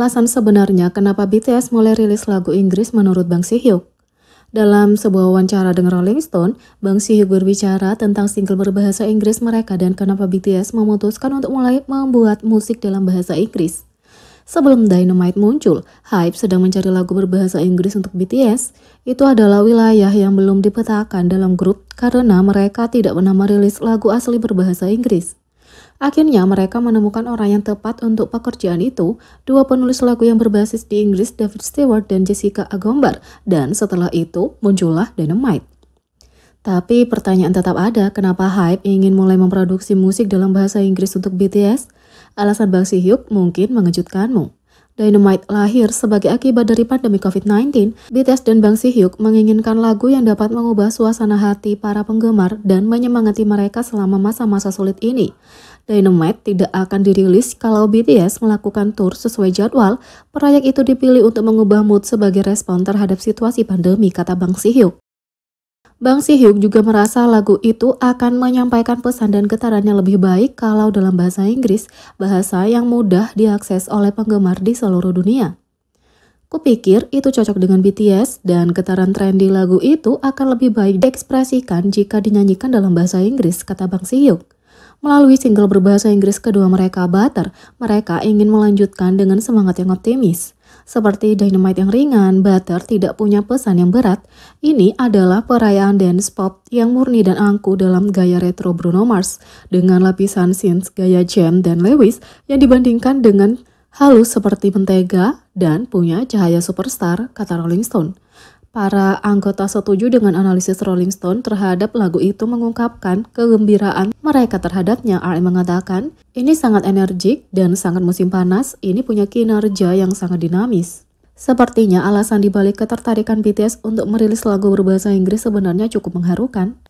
alasan sebenarnya kenapa BTS mulai rilis lagu Inggris menurut Bang Si-hyuk. Dalam sebuah wawancara dengan Rolling Stone, Bang Si-hyuk berbicara tentang single berbahasa Inggris mereka dan kenapa BTS memutuskan untuk mulai membuat musik dalam bahasa Inggris. Sebelum Dynamite muncul, Hype sedang mencari lagu berbahasa Inggris untuk BTS. Itu adalah wilayah yang belum dipetakan dalam grup karena mereka tidak pernah merilis lagu asli berbahasa Inggris. Akhirnya mereka menemukan orang yang tepat untuk pekerjaan itu, dua penulis lagu yang berbasis di Inggris, David Stewart dan Jessica Agombar, dan setelah itu muncullah Dynamite. Tapi pertanyaan tetap ada, kenapa Hype ingin mulai memproduksi musik dalam bahasa Inggris untuk BTS? Alasan Bang Si-hyuk mungkin mengejutkanmu. Dynamite lahir sebagai akibat dari pandemi COVID-19. BTS dan Bang Si-hyuk menginginkan lagu yang dapat mengubah suasana hati para penggemar dan menyemangati mereka selama masa-masa sulit ini. Dynamite tidak akan dirilis kalau BTS melakukan tour sesuai jadwal. Proyek itu dipilih untuk mengubah mood sebagai respon terhadap situasi pandemi, kata Bang Si-hyuk. Bang Si-hyuk juga merasa lagu itu akan menyampaikan pesan dan getarannya lebih baik kalau dalam bahasa Inggris, bahasa yang mudah diakses oleh penggemar di seluruh dunia. Kupikir itu cocok dengan BTS dan getaran trendy lagu itu akan lebih baik diekspresikan jika dinyanyikan dalam bahasa Inggris, kata Bang Si-hyuk. Melalui single berbahasa Inggris kedua mereka, Butter, mereka ingin melanjutkan dengan semangat yang optimis. Seperti Dynamite yang ringan, Butter tidak punya pesan yang berat. Ini adalah perayaan dance pop yang murni dan angkuh dalam gaya retro Bruno Mars, dengan lapisan synth gaya Jam dan Lewis yang dibandingkan dengan halus seperti mentega dan punya cahaya superstar, kata Rolling Stone. Para anggota setuju dengan analisis Rolling Stone terhadap lagu itu, mengungkapkan kegembiraan mereka terhadapnya. RM mengatakan, ini sangat energik dan sangat musim panas, ini punya kinerja yang sangat dinamis. Sepertinya alasan dibalik ketertarikan BTS untuk merilis lagu berbahasa Inggris sebenarnya cukup mengharukan.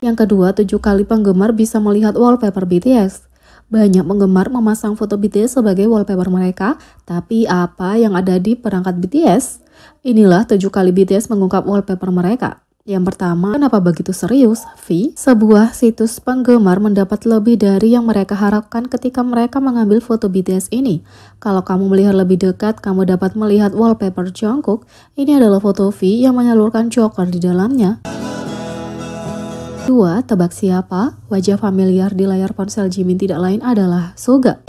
Yang kedua, 7 kali penggemar bisa melihat wallpaper BTS. Banyak penggemar memasang foto BTS sebagai wallpaper mereka, tapi apa yang ada di perangkat BTS? Inilah 7 kali BTS mengungkap wallpaper mereka. Yang pertama, kenapa begitu serius? V, sebuah situs penggemar mendapat lebih dari yang mereka harapkan ketika mereka mengambil foto BTS ini. Kalau kamu melihat lebih dekat, kamu dapat melihat wallpaper Jungkook. Ini adalah foto V yang menyalurkan Joker di dalamnya. 2. Tebak siapa? Wajah familiar di layar ponsel Jimin tidak lain adalah Suga.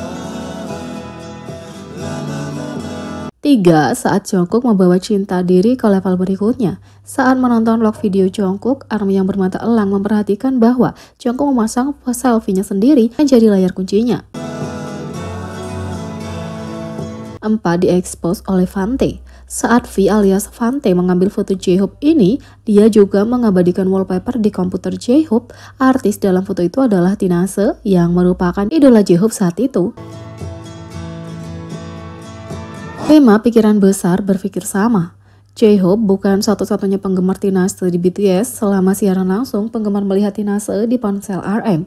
3. Saat Jungkook membawa cinta diri ke level berikutnya. Saat menonton vlog video Jungkook, ARMY yang bermata elang memperhatikan bahwa Jungkook memasang selfie-nya sendiri menjadi layar kuncinya. 4. Diekspos oleh Fante. Saat V alias Fante mengambil foto J-Hope ini, dia juga mengabadikan wallpaper di komputer J-Hope. Artis dalam foto itu adalah Tinashe yang merupakan idola J-Hope saat itu. 5. Pikiran besar berpikir sama. J-Hope bukan satu-satunya penggemar Tinashe di BTS. Selama siaran langsung, penggemar melihat Tinashe di ponsel RM.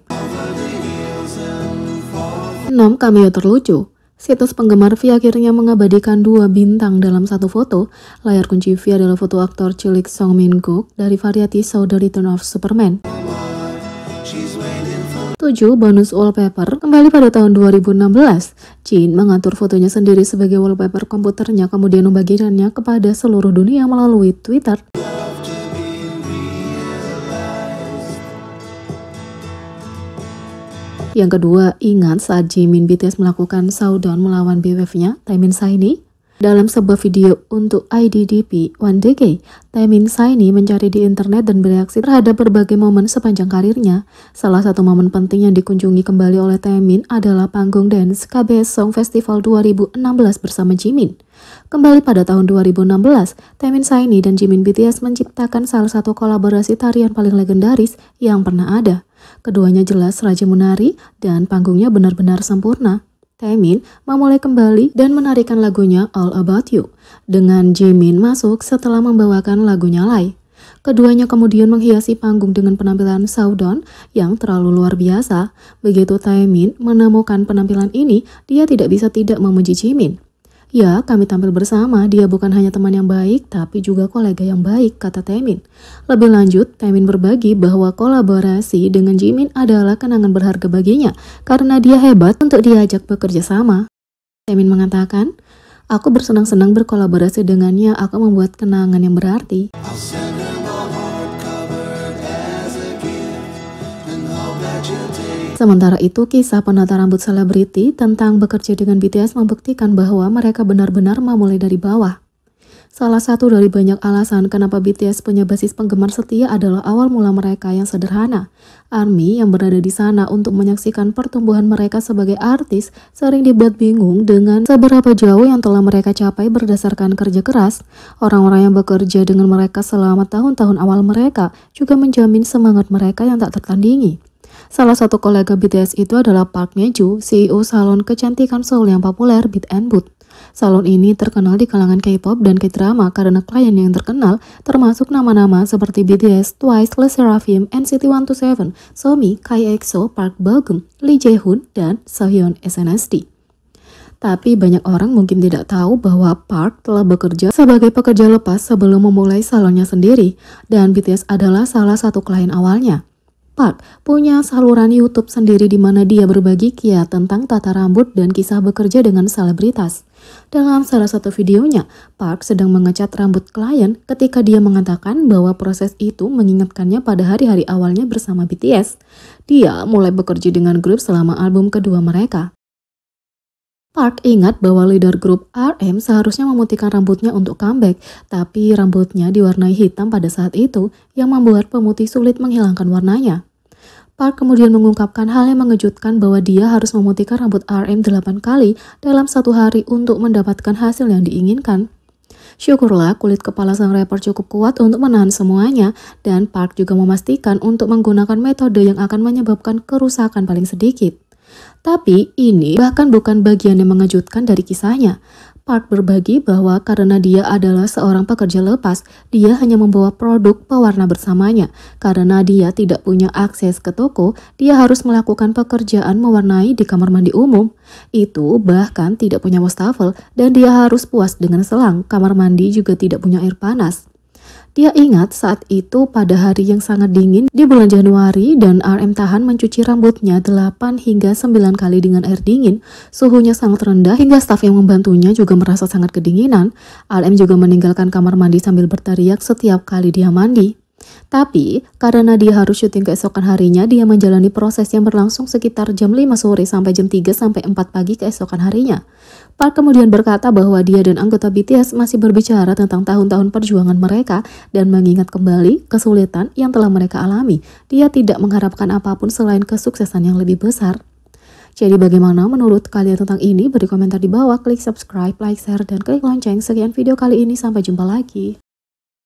6. Cameo terlucu. Situs penggemar V akhirnya mengabadikan 2 bintang dalam satu foto. Layar kunci V adalah foto aktor cilik Song Min-guk dari variety show The Return of Superman. 7. Bonus wallpaper. Kembali pada tahun 2016, Jin mengatur fotonya sendiri sebagai wallpaper komputernya, kemudian membagikannya kepada seluruh dunia melalui Twitter. Yang kedua, ingat saat Jimin BTS melakukan showdown melawan BWF-nya, Taemin SHINee? Dalam sebuah video untuk IDDP One Decade, Taemin SHINee mencari di internet dan bereaksi terhadap berbagai momen sepanjang karirnya. Salah satu momen penting yang dikunjungi kembali oleh Taemin adalah panggung dance KBS Song Festival 2016 bersama Jimin. Kembali pada tahun 2016, Taemin SHINee dan Jimin BTS menciptakan salah satu kolaborasi tarian paling legendaris yang pernah ada. Keduanya jelas rajin menari dan panggungnya benar-benar sempurna. Taemin memulai kembali dan menarikan lagunya All About You, dengan Jimin masuk setelah membawakan lagunya Lie. Keduanya kemudian menghiasi panggung dengan penampilan showdown yang terlalu luar biasa. Begitu Taemin menemukan penampilan ini, dia tidak bisa tidak memuji Jimin. Ya, kami tampil bersama. Dia bukan hanya teman yang baik, tapi juga kolega yang baik, kata Taemin. Lebih lanjut, Taemin berbagi bahwa kolaborasi dengan Jimin adalah kenangan berharga baginya, karena dia hebat untuk diajak bekerja sama. Taemin mengatakan, aku bersenang-senang berkolaborasi dengannya, aku membuat kenangan yang berarti. Sementara itu, kisah penata rambut selebriti tentang bekerja dengan BTS membuktikan bahwa mereka benar-benar memulai dari bawah. Salah satu dari banyak alasan kenapa BTS punya basis penggemar setia adalah awal mula mereka yang sederhana. ARMY yang berada di sana untuk menyaksikan pertumbuhan mereka sebagai artis sering dibuat bingung dengan seberapa jauh yang telah mereka capai berdasarkan kerja keras. Orang-orang yang bekerja dengan mereka selama tahun-tahun awal mereka juga menjamin semangat mereka yang tak tertandingi. Salah satu kolega BTS itu adalah Park Myeju, CEO salon kecantikan Seoul yang populer Beat and Boot. Salon ini terkenal di kalangan K-pop dan K-drama karena klien yang terkenal termasuk nama-nama seperti BTS, Twice, LE SSERAFIM, NCT 127, Somi, Kai EXO, Park Bo-gum, Lee Jae-hoon, dan Seohyun SNSD. Tapi banyak orang mungkin tidak tahu bahwa Park telah bekerja sebagai pekerja lepas sebelum memulai salonnya sendiri, dan BTS adalah salah satu klien awalnya. Park punya saluran YouTube sendiri di mana dia berbagi kiat tentang tata rambut dan kisah bekerja dengan selebritas. Dalam salah satu videonya, Park sedang mengecat rambut klien ketika dia mengatakan bahwa proses itu mengingatkannya pada hari-hari awalnya bersama BTS. Dia mulai bekerja dengan grup selama album kedua mereka. Park ingat bahwa leader grup RM seharusnya memutihkan rambutnya untuk comeback, tapi rambutnya diwarnai hitam pada saat itu yang membuat pemutih sulit menghilangkan warnanya. Park kemudian mengungkapkan hal yang mengejutkan bahwa dia harus memutihkan rambut RM 8 kali dalam satu hari untuk mendapatkan hasil yang diinginkan. Syukurlah kulit kepala sang rapper cukup kuat untuk menahan semuanya, dan Park juga memastikan untuk menggunakan metode yang akan menyebabkan kerusakan paling sedikit. Tapi ini bahkan bukan bagian yang mengejutkan dari kisahnya. Park berbagi bahwa karena dia adalah seorang pekerja lepas, dia hanya membawa produk pewarna bersamanya. Karena dia tidak punya akses ke toko, dia harus melakukan pekerjaan mewarnai di kamar mandi umum. Itu bahkan tidak punya wastafel, dan dia harus puas dengan selang. Kamar mandi juga tidak punya air panas. Dia ingat saat itu pada hari yang sangat dingin di bulan Januari dan RM tahan mencuci rambutnya 8 hingga 9 kali dengan air dingin. Suhunya sangat rendah hingga staf yang membantunya juga merasa sangat kedinginan. RM juga meninggalkan kamar mandi sambil berteriak setiap kali dia mandi. Tapi karena dia harus syuting keesokan harinya, dia menjalani proses yang berlangsung sekitar jam 5 sore sampai jam 3 sampai 4 pagi keesokan harinya. Park kemudian berkata bahwa dia dan anggota BTS masih berbicara tentang tahun-tahun perjuangan mereka dan mengingat kembali kesulitan yang telah mereka alami. Dia tidak mengharapkan apapun selain kesuksesan yang lebih besar. Jadi bagaimana menurut kalian tentang ini? Beri komentar di bawah, klik subscribe, like, share, dan klik lonceng. Sekian video kali ini, sampai jumpa lagi.